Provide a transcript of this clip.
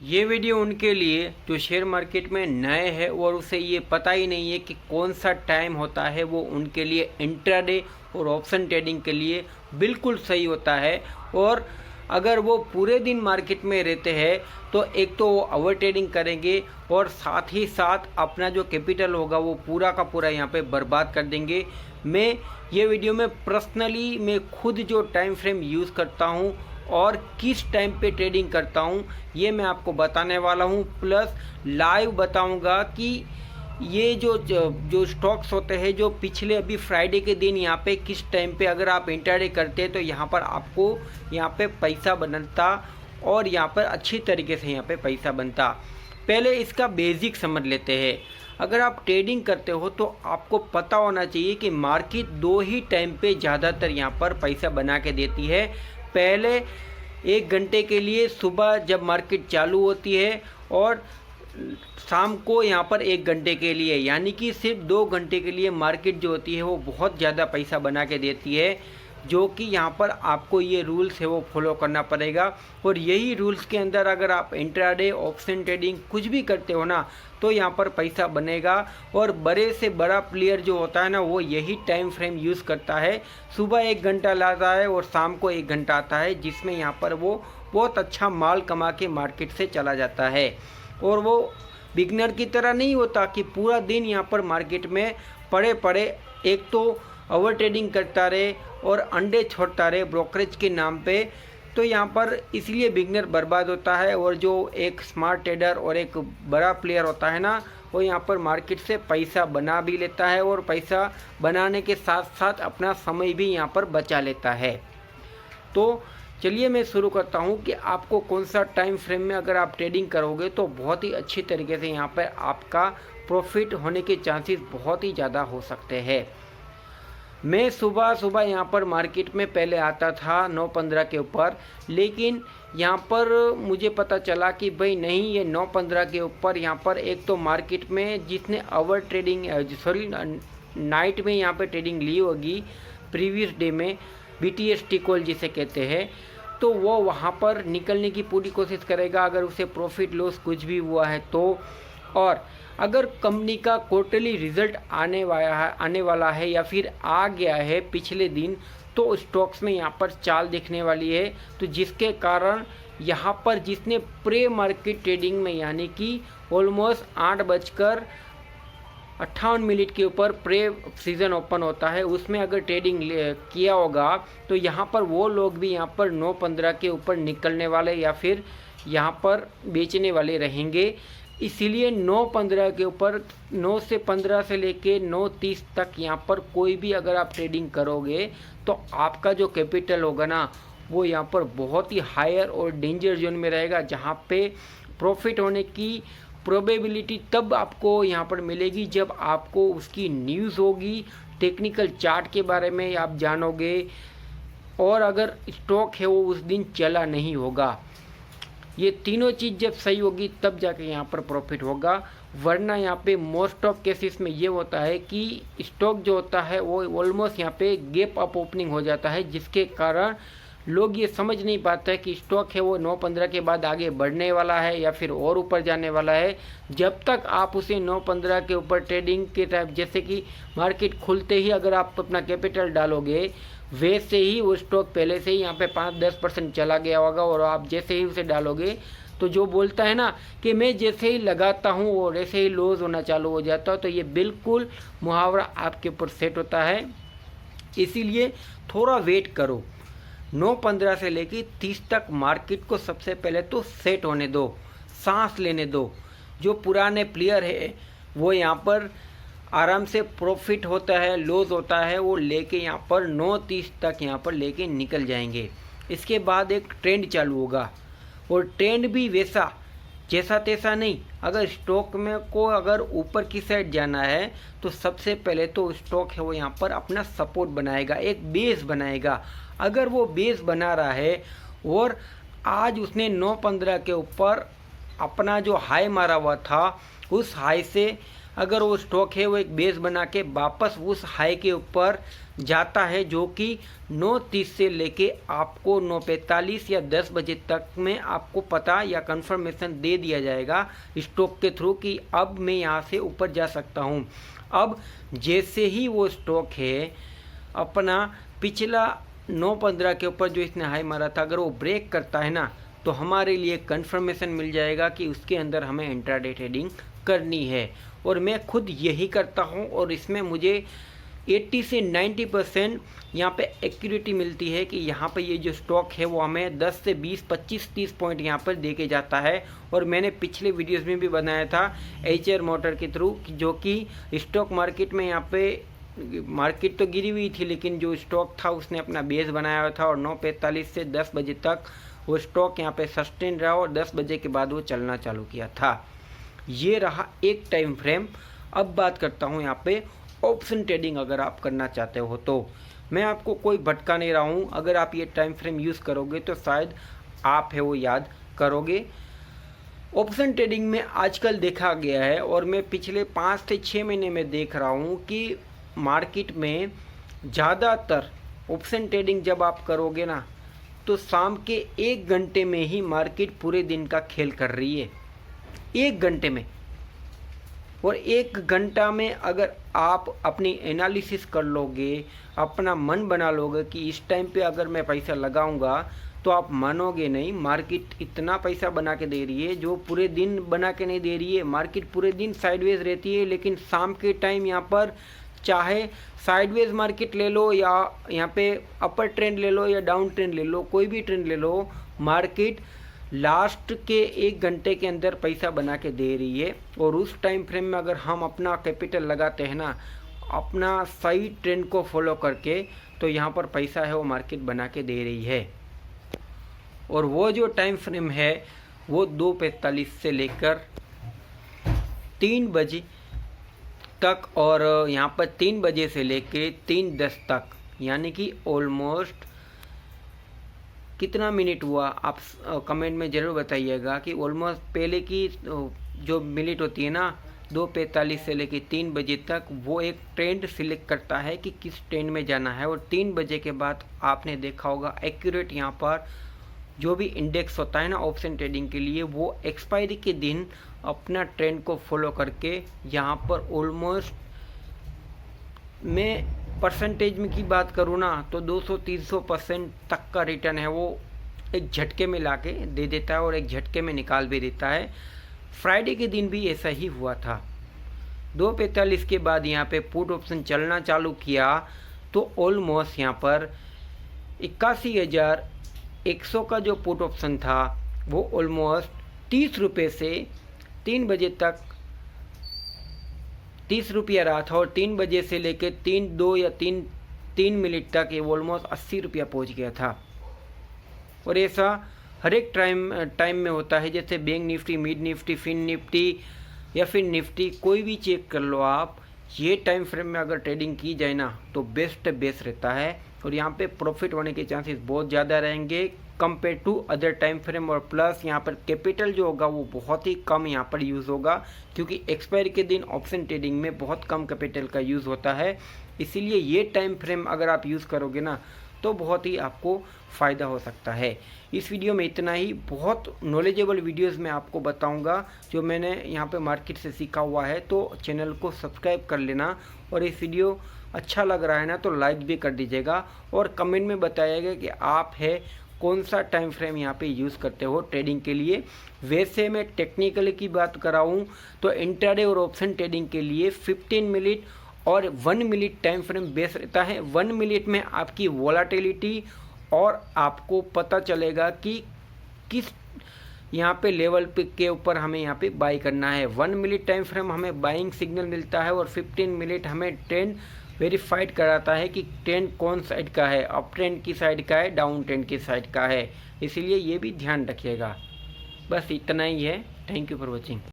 ये वीडियो उनके लिए जो शेयर मार्केट में नए हैं और उसे ये पता ही नहीं है कि कौन सा टाइम होता है वो उनके लिए इंट्राडे और ऑप्शन ट्रेडिंग के लिए बिल्कुल सही होता है। और अगर वो पूरे दिन मार्केट में रहते हैं तो एक तो वो ओवर ट्रेडिंग करेंगे और साथ ही साथ अपना जो कैपिटल होगा वो पूरा का पूरा यहाँ पे बर्बाद कर देंगे। मैं ये वीडियो में पर्सनली मैं खुद जो टाइम फ्रेम यूज़ करता हूँ और किस टाइम पे ट्रेडिंग करता हूँ ये मैं आपको बताने वाला हूँ, प्लस लाइव बताऊँगा कि ये जो स्टॉक्स होते हैं जो पिछले अभी फ्राइडे के दिन यहाँ पे किस टाइम पे अगर आप इंट्राडे करते हैं तो यहाँ पर आपको यहाँ पे पैसा बनता और यहाँ पर अच्छी तरीके से यहाँ पे पैसा बनता। पहले इसका बेसिक समझ लेते हैं। अगर आप ट्रेडिंग करते हो तो आपको पता होना चाहिए कि मार्केट दो ही टाइम पे ज़्यादातर यहाँ पर पैसा बना के देती है। पहले 1 घंटे के लिए सुबह जब मार्केट चालू होती है और शाम को यहाँ पर 1 घंटे के लिए, यानी कि सिर्फ 2 घंटे के लिए मार्केट जो होती है वो बहुत ज़्यादा पैसा बना के देती है। जो कि यहाँ पर आपको ये रूल्स है वो फॉलो करना पड़ेगा और यही रूल्स के अंदर अगर आप इंट्राडे ऑप्शन ट्रेडिंग कुछ भी करते हो ना तो यहाँ पर पैसा बनेगा। और बड़े से बड़ा प्लेयर जो होता है ना वो यही टाइम फ्रेम यूज़ करता है। सुबह 1 घंटा लाता है और शाम को 1 घंटा आता है, जिसमें यहाँ पर वो बहुत अच्छा माल कमा के मार्केट से चला जाता है। और वो बिगनर की तरह नहीं होता कि पूरा दिन यहाँ पर मार्केट में पड़े पड़े एक तो ओवर ट्रेडिंग करता रहे और अंडे छोड़ता रहे ब्रोकरेज के नाम पे। तो यहाँ पर इसलिए बिगनर बर्बाद होता है और जो एक स्मार्ट ट्रेडर और एक बड़ा प्लेयर होता है ना वो यहाँ पर मार्केट से पैसा बना भी लेता है और पैसा बनाने के साथ साथ अपना समय भी यहाँ पर बचा लेता है। तो चलिए मैं शुरू करता हूँ कि आपको कौन सा टाइम फ्रेम में अगर आप ट्रेडिंग करोगे तो बहुत ही अच्छी तरीके से यहाँ पर आपका प्रॉफिट होने के चांसेस बहुत ही ज़्यादा हो सकते हैं। मैं सुबह सुबह यहाँ पर मार्केट में पहले आता था 9:15 के ऊपर, लेकिन यहाँ पर मुझे पता चला कि भाई नहीं, ये 9:15 के ऊपर यहाँ पर एक तो मार्केट में जिसने ओवर ट्रेडिंग नाइट में यहाँ पर ट्रेडिंग ली होगी प्रीवियस डे में, BTS कॉल जिसे कहते हैं, तो वो वहाँ पर निकलने की पूरी कोशिश करेगा अगर उसे प्रॉफिट लॉस कुछ भी हुआ है तो। और अगर कंपनी का क्वार्टरली रिजल्ट आने वाला है या फिर आ गया है पिछले दिन तो स्टॉक्स में यहाँ पर चाल दिखने वाली है। तो जिसके कारण यहाँ पर जिसने प्री मार्केट ट्रेडिंग में यानी कि ऑलमोस्ट 8:58 के ऊपर प्रे सीज़न ओपन होता है उसमें अगर ट्रेडिंग किया होगा तो यहाँ पर वो लोग भी यहाँ पर 9:15 के ऊपर निकलने वाले या फिर यहाँ पर बेचने वाले रहेंगे। इसीलिए 9:15 के ऊपर 9:15 से लेके 9:30 तक यहाँ पर कोई भी अगर आप ट्रेडिंग करोगे तो आपका जो कैपिटल होगा ना वो यहाँ पर बहुत ही हायर और डेंजर जोन में रहेगा, जहाँ पे प्रॉफिट होने की प्रोबेबिलिटी तब आपको यहाँ पर मिलेगी जब आपको उसकी न्यूज़ होगी, टेक्निकल चार्ट के बारे में आप जानोगे और अगर स्टॉक है वो उस दिन चला नहीं होगा। ये तीनों चीज़ जब सही होगी तब जाके यहाँ पर प्रॉफिट होगा, वरना यहाँ पे मोस्ट ऑफ केसेस में ये होता है कि स्टॉक जो होता है वो ऑलमोस्ट यहाँ पे गैप अप ओपनिंग हो जाता है, जिसके कारण लोग ये समझ नहीं पाते कि स्टॉक है वो 9:15 के बाद आगे बढ़ने वाला है या फिर और ऊपर जाने वाला है। जब तक आप उसे 9:15 के ऊपर ट्रेडिंग के टाइप जैसे कि मार्केट खुलते ही अगर आप अपना कैपिटल डालोगे वैसे ही वो स्टॉक पहले से ही यहाँ पे 5-10% चला गया होगा और आप जैसे ही उसे डालोगे तो जो बोलता है ना कि मैं जैसे ही लगाता हूँ और ऐसे ही लॉस होना चालू हो जाता है, तो ये बिल्कुल मुहावरा आपके ऊपर सेट होता है। इसीलिए थोड़ा वेट करो, 9:15 से लेके 30 तक मार्केट को सबसे पहले तो सेट होने दो, सांस लेने दो। जो पुराने प्लेयर है वो यहाँ पर आराम से प्रॉफिट होता है लॉस होता है वो लेके यहाँ पर 9:30 तक यहाँ पर लेके निकल जाएंगे। इसके बाद एक ट्रेंड चालू होगा और ट्रेंड भी वैसा जैसा तैसा नहीं। अगर स्टॉक में को अगर ऊपर की साइड जाना है तो सबसे पहले तो स्टॉक है वो यहाँ पर अपना सपोर्ट बनाएगा, एक बेस बनाएगा। अगर वो बेस बना रहा है और आज उसने 9:15 के ऊपर अपना जो हाई मारा हुआ था उस हाई से अगर वो स्टॉक है वो एक बेस बना के वापस उस हाई के ऊपर जाता है, जो कि 9:30 से लेके आपको 9:45 या 10 बजे तक में आपको पता या कंफर्मेशन दे दिया जाएगा स्टॉक के थ्रू कि अब मैं यहाँ से ऊपर जा सकता हूँ। अब जैसे ही वो स्टॉक है अपना पिछला 9:15 के ऊपर जो इसने हाई मारा था, अगर वो ब्रेक करता है ना, तो हमारे लिए कंफर्मेशन मिल जाएगा कि उसके अंदर हमें इंट्राडे ट्रेडिंग करनी है। और मैं खुद यही करता हूँ और इसमें मुझे 80 से 90% यहाँ पे एक्यूरेटी मिलती है कि यहाँ पे ये जो स्टॉक है वो हमें 10 से 20, 25, 30 पॉइंट यहाँ पर दे के जाता है। और मैंने पिछले वीडियोस में भी बनाया था HR मोटर के थ्रू, जो कि स्टॉक मार्केट में यहाँ पे मार्केट तो गिरी हुई थी, लेकिन जो स्टॉक था उसने अपना बेस बनाया हुआ था और 9:45 से 10 बजे तक वो स्टॉक यहाँ पे सस्टेन रहा और 10 बजे के बाद वो चलना चालू किया था। ये रहा एक टाइम फ्रेम। अब बात करता हूँ यहाँ पे ऑप्शन ट्रेडिंग अगर आप करना चाहते हो तो। मैं आपको कोई भटका नहीं रहा हूँ, अगर आप ये टाइम फ्रेम यूज़ करोगे तो शायद आप है वो याद करोगे। ऑप्शन ट्रेडिंग में आजकल देखा गया है और मैं पिछले 5 से 6 महीने में देख रहा हूँ कि मार्केट में ज़्यादातर ऑप्शन ट्रेडिंग जब आप करोगे ना, तो शाम के 1 घंटे में ही मार्केट पूरे दिन का खेल कर रही है, 1 घंटे में। और 1 घंटा में अगर आप अपनी एनालिसिस कर लोगे, अपना मन बना लोगे कि इस टाइम पे अगर मैं पैसा लगाऊंगा, तो आप मानोगे नहीं, मार्केट इतना पैसा बना के दे रही है जो पूरे दिन बना के नहीं दे रही है। मार्केट पूरे दिन साइडवेज रहती है, लेकिन शाम के टाइम यहाँ पर चाहे साइडवेज मार्केट ले लो या यहाँ पे अपर ट्रेंड ले लो या डाउन ट्रेंड ले लो, कोई भी ट्रेंड ले लो, मार्केट लास्ट के 1 घंटे के अंदर पैसा बना के दे रही है। और उस टाइम फ्रेम में अगर हम अपना कैपिटल लगाते हैं ना, अपना सही ट्रेंड को फॉलो करके, तो यहाँ पर पैसा है वो मार्केट बना के दे रही है। और वो जो टाइम फ्रेम है वो 2:45 से लेकर 3 बजे तक, और यहाँ पर 3 बजे से लेकर 3:10 तक, यानी कि ऑलमोस्ट कितना मिनट हुआ आप कमेंट में ज़रूर बताइएगा कि ऑलमोस्ट पहले की जो मिनट होती है ना 2:45 से लेकर 3 बजे तक, वो एक ट्रेंड सिलेक्ट करता है कि किस ट्रेंड में जाना है। और 3 बजे के बाद आपने देखा होगा एक्यूरेट यहाँ पर जो भी इंडेक्स होता है ना ऑप्शन ट्रेडिंग के लिए, वो एक्सपायरी के दिन अपना ट्रेंड को फॉलो करके यहाँ पर ऑलमोस्ट, मैं परसेंटेज में की बात करूँ ना, तो 200-300% तक का रिटर्न है वो एक झटके में लाके दे देता है और एक झटके में निकाल भी देता है। फ्राइडे के दिन भी ऐसा ही हुआ था। 2:45 के बाद यहाँ पे पुट ऑप्शन चलना चालू किया, तो ऑलमोस्ट यहाँ पर 81,100 का जो पुट ऑप्शन था वो ऑलमोस्ट 30 रुपये से 3 बजे तक 30 रुपया रहा था। और 3 बजे से लेकर 3 या 3 मिनट तक ये ऑलमोस्ट 80 रुपया पहुँच गया था। और ऐसा हर एक टाइम में होता है, जैसे bank Nifty, mid Nifty, fin Nifty या फिर निफ्टी, कोई भी चेक कर लो आप, ये टाइम फ्रेम में अगर ट्रेडिंग की जाए ना तो बेस्ट रहता है। और यहाँ पे प्रॉफिट होने के चांसेस बहुत ज़्यादा रहेंगे compare to other time frame. और प्लस यहाँ पर कैपिटल जो होगा वो बहुत ही कम यहाँ पर यूज़ होगा, क्योंकि एक्सपायरी के दिन ऑप्शन ट्रेडिंग में बहुत कम कैपिटल का यूज़ होता है। इसीलिए ये टाइम फ्रेम अगर आप यूज़ करोगे ना तो बहुत ही आपको फ़ायदा हो सकता है। इस वीडियो में इतना ही। बहुत नॉलेजेबल वीडियोस मैं आपको बताऊंगा जो मैंने यहाँ पे मार्केट से सीखा हुआ है, तो चैनल को सब्सक्राइब कर लेना। और इस वीडियो अच्छा लग रहा है ना तो लाइक भी कर दीजिएगा और कमेंट में बताइएगा कि आप है कौन सा टाइम फ्रेम यहाँ पे यूज़ करते हो ट्रेडिंग के लिए। वैसे मैं टेक्निकली की बात कराऊँ तो इंट्राडे और ऑप्शन ट्रेडिंग के लिए 15 मिनट और 1 मिनट टाइम फ्रेम बेस रहता है। 1 मिनट में आपकी वोलाटिलिटी और आपको पता चलेगा कि किस यहाँ पे लेवल पे के ऊपर हमें यहाँ पे बाई करना है। 1 मिनट टाइम फ्रेम हमें बाइंग सिग्नल मिलता है और 15 मिनट हमें ट्रेंड वेरीफाइड कराता है कि ट्रेंड कौन साइड का है, अप ट्रेंड की साइड का है, डाउन ट्रेंड की साइड का है। इसीलिए ये भी ध्यान रखिएगा। बस इतना ही है। Thank you for watching.